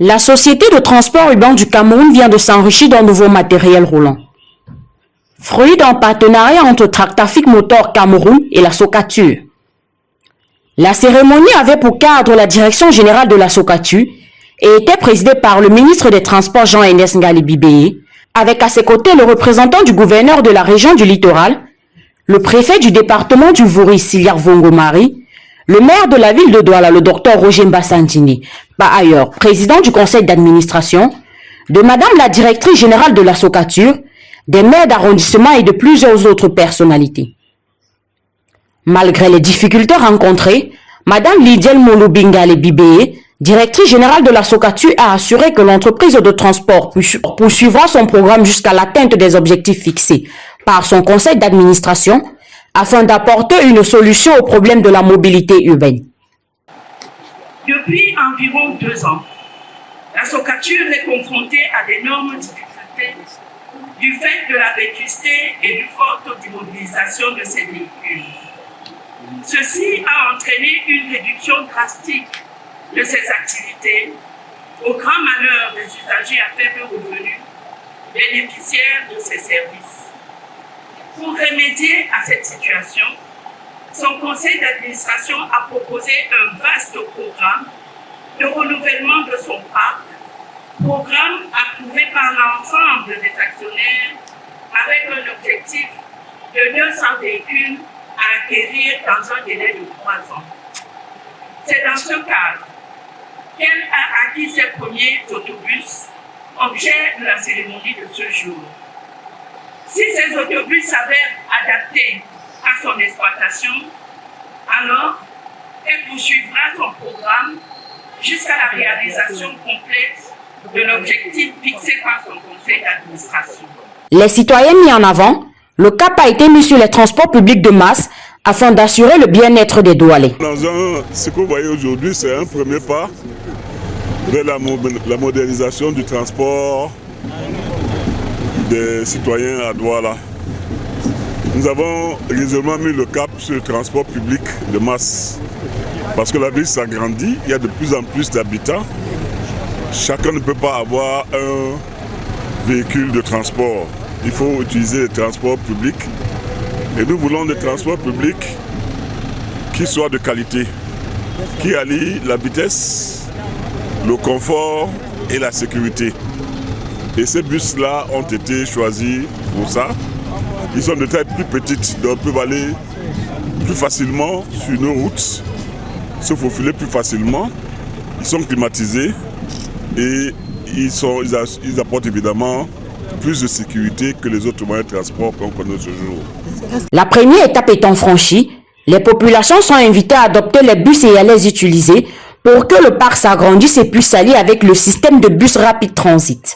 La société de transport urbain du Cameroun vient de s'enrichir d'un nouveau matériel roulant. Fruit d'un partenariat entre Tractafik Motor Cameroun et la Socatur. La cérémonie avait pour cadre la direction générale de la Socatur et était présidée par le ministre des Transports Jean-Ernest Ngali Bibeye, avec à ses côtés le représentant du gouverneur de la région du littoral, le préfet du département du Vouri Siliar Vongomari, le maire de la ville de Douala, le docteur Roger Mbassandini, par ailleurs président du conseil d'administration, de madame la directrice générale de la Socatur, des maires d'arrondissement et de plusieurs autres personnalités. Malgré les difficultés rencontrées, madame Lydiel Molobingale Bibeye, directrice générale de la Socatur, a assuré que l'entreprise de transport poursuivra son programme jusqu'à l'atteinte des objectifs fixés par son conseil d'administration afin d'apporter une solution au problème de la mobilité urbaine. Depuis environ 2 ans, la Socatur est confrontée à d'énormes difficultés du fait de la vétusté et du forte immobilisation de ses véhicules. Ceci a entraîné une réduction drastique de ses activités, au grand malheur des usagers à faible revenu, bénéficiaires de ses services. Pour remédier à cette situation, son conseil d'administration a proposé un vaste programme de renouvellement de son parc, programme approuvé par l'ensemble des actionnaires avec un objectif de 200 véhicules à acquérir dans un délai de 3 ans. C'est dans ce cadre qu'elle a acquis ses premiers autobus, objet de la cérémonie de ce jour. Si ces autobus s'avèrent adaptés à son exploitation, alors elle poursuivra son programme jusqu'à la réalisation complète de l'objectif fixé par son conseil d'administration. Les citoyens mis en avant, le cap a été mis sur les transports publics de masse afin d'assurer le bien-être des Doualais. Ce que vous voyez aujourd'hui, c'est un premier pas vers la modernisation du transport des citoyens à Douala. Nous avons résolument mis le cap sur le transport public de masse parce que la ville s'agrandit, il y a de plus en plus d'habitants. Chacun ne peut pas avoir un véhicule de transport. Il faut utiliser les transports publics et nous voulons des transports publics qui soient de qualité, qui allient la vitesse, le confort et la sécurité. Et ces bus-là ont été choisis pour ça. Ils sont de taille plus petite, donc peuvent aller plus facilement sur nos routes, se faufiler plus facilement. Ils sont climatisés et ils apportent évidemment plus de sécurité que les autres moyens de transport qu'on connaît ce jour. La première étape étant franchie, les populations sont invitées à adopter les bus et à les utiliser pour que le parc s'agrandisse et puisse s'allier avec le système de bus rapide transit.